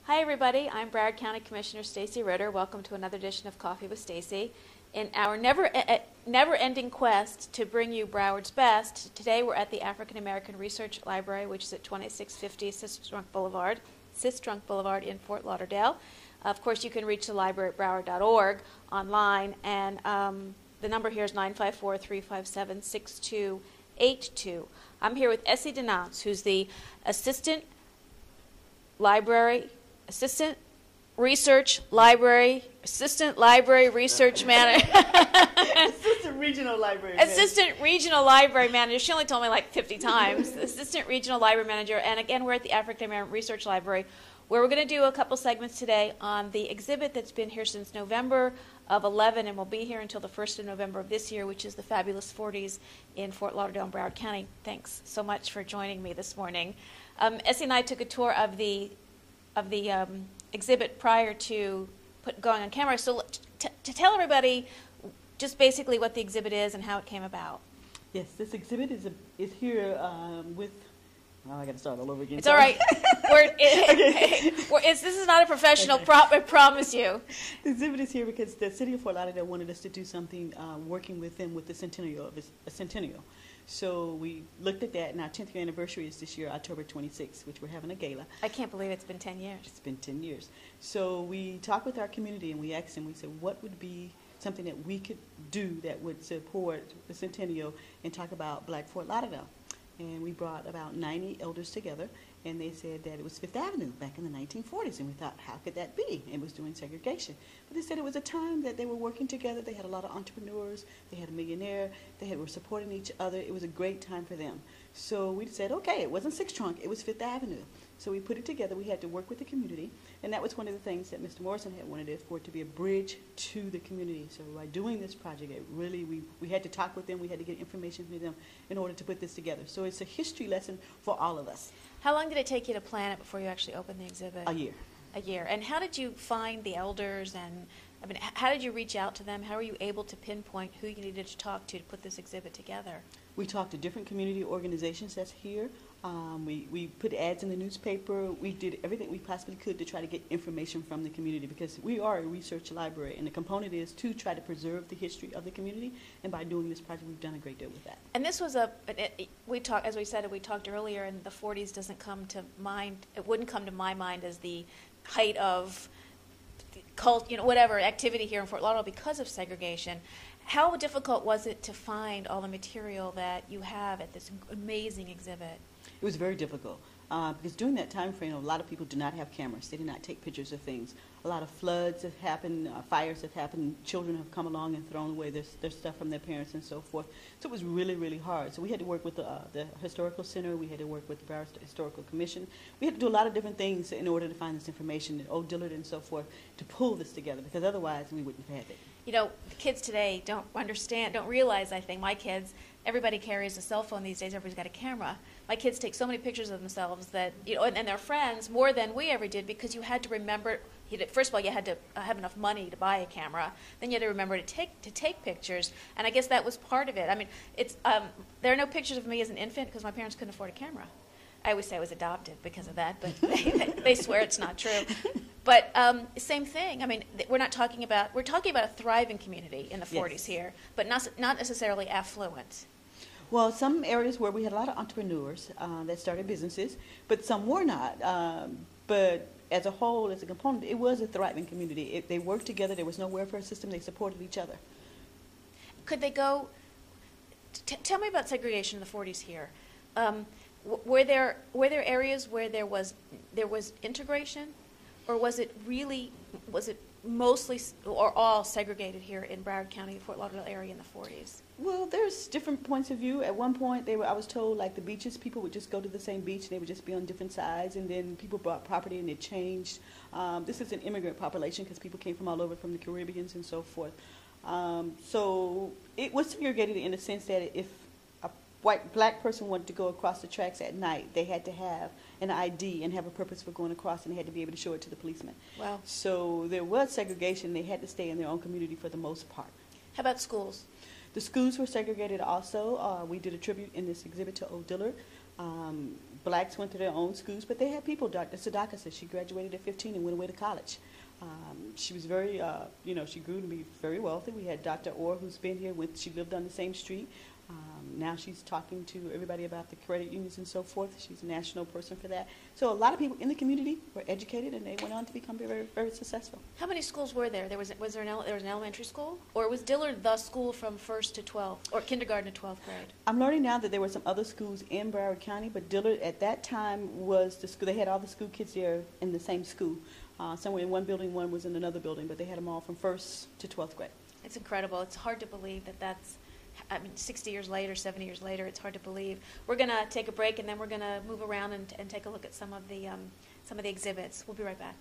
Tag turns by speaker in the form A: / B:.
A: Hi everybody, I'm Broward County Commissioner Stacy Ritter. Welcome to another edition of Coffee with Stacy. In our never-ending quest to bring you Broward's best, today we're at the African American Research Library, which is at 2650 Sistrunk Boulevard in Fort Lauderdale. Of course, you can reach the library at broward.org online, and the number here is 954-357-6282. I'm here with Essie Denance, who's the Assistant Research Library Research Manager.
B: Assistant Regional Library Manager.
A: Assistant Regional Library Manager. She only told me like 50 times. Assistant Regional Library Manager. And again, we're at the African American Research Library, where we're going to do a couple segments today on the exhibit that's been here since November of 11 and will be here until the 1st of November of this year, which is the fabulous Forties in Fort Lauderdale and Broward County. Thanks so much for joining me this morning. Essie and I took a tour of the exhibit prior to going on camera. So to tell everybody just basically what the exhibit is and how it came about.
B: Yes, this exhibit is here with. Oh, I got to start all over again.
A: It's all right. This is not a professional prop, I promise you.
B: The exhibit is here because the city of Fort Lauderdale wanted us to do something working with them with the centennial. So we looked at that, and our 10th year anniversary is this year, October 26th, which we're having a gala.
A: I can't believe it's been 10 years.
B: It's been 10 years. So we talked with our community, and we asked them, we said, what would be something that we could do that would support the centennial and talk about Black Fort Lauderdale? And we brought about 90 elders together, and they said that it was Fifth Avenue back in the 1940s. And we thought, how could that be? It was doing segregation. But they said it was a time that they were working together. They had a lot of entrepreneurs. They had a millionaire. They were supporting each other. It was a great time for them. So we said, okay, it wasn't Sistrunk, it was Fifth Avenue. So we put it together. We had to work with the community. And that was one of the things that Mr. Morrison had wanted it for, it to be a bridge to the community. So by doing this project, it really, we had to talk with them. We had to get information from them in order to put this together. So it's a history lesson for all of us.
A: How long did it take you to plan it before you actually opened the exhibit?
B: A year.
A: A year. And how did you find the elders, and I mean, how did you reach out to them? How were you able to pinpoint who you needed to talk to put this exhibit together?
B: We talked to different community organizations that's here. We put ads in the newspaper. We did everything we possibly could to try to get information from the community, because we are a research library, and the component is to try to preserve the history of the community. And by doing this project, we've done a great deal with that.
A: And this was as we talked earlier, and the 40s doesn't come to mind. It wouldn't come to my mind as the height of cult, whatever activity here in Fort Lauderdale because of segregation. How difficult was it to find all the material that you have at this amazing exhibit?
B: It was very difficult because during that time frame, a lot of people do not have cameras. They did not take pictures of things. A lot of floods have happened, fires have happened. Children have come along and thrown away their stuff from their parents and so forth. So it was really, really hard. So we had to work with the Historical Center. We had to work with the Broward Historical Commission. We had to do a lot of different things in order to find this information, and Old Dillard and so forth, to pull this together, because otherwise we wouldn't have had it.
A: The kids today don't realize, I think, my kids, everybody carries a cell phone these days, everybody's got a camera. My kids take so many pictures of themselves that, and their friends, more than we ever did, because you had to remember, first of all, you had to have enough money to buy a camera, then you had to remember to take pictures, and I guess that was part of it. I mean, there are no pictures of me as an infant because my parents couldn't afford a camera. I always say I was adopted because of that, but they swear it's not true. But same thing. I mean, we're talking about a thriving community in the 40s
B: Yes.
A: here, but not necessarily affluent.
B: Well, some areas where we had a lot of entrepreneurs that started businesses, but some were not. But as a whole, as a component, it was a thriving community. They worked together. There was no welfare system. They supported each other.
A: Could they go? Tell me about segregation in the 40s here. Were there areas where there was integration, or was it mostly or all segregated here in Broward County, Fort Lauderdale area in the 40s?
B: Well, there's different points of view. At one point, I was told, like the beaches, people would just go to the same beach, and they would just be on different sides, and then people bought property and it changed. This is an immigrant population because people came from all over, from the Caribbeans and so forth. So it was segregated in the sense that if a black person wanted to go across the tracks at night, they had to have an ID and have a purpose for going across, and they had to be able to show it to the policeman.
A: Wow.
B: So there was segregation. They had to stay in their own community for the most part.
A: How about schools?
B: The schools were segregated also. We did a tribute in this exhibit to Old Dillard. Blacks went to their own schools, but they had people. Dr. Sadaka said she graduated at 15 and went away to college. She was very, she grew to be very wealthy. We had Dr. Orr, who's been here. She lived on the same street. Now she's talking to everybody about the credit unions and so forth. She's a national person for that. So a lot of people in the community were educated, and they went on to become very, very successful.
A: How many schools were there? There was an elementary school, or was Dillard the school from 1st to 12th, or kindergarten to 12th grade?
B: I'm learning now that there were some other schools in Broward County, but Dillard at that time was the school. They had all the school kids there in the same school. Somewhere in one building, one was in another building, but they had them all from 1st to 12th grade.
A: It's incredible. It's hard to believe that's 60 years later, 70 years later, it's hard to believe. We're going to take a break, and then we're going to move around and take a look at some of the exhibits. We'll be right back.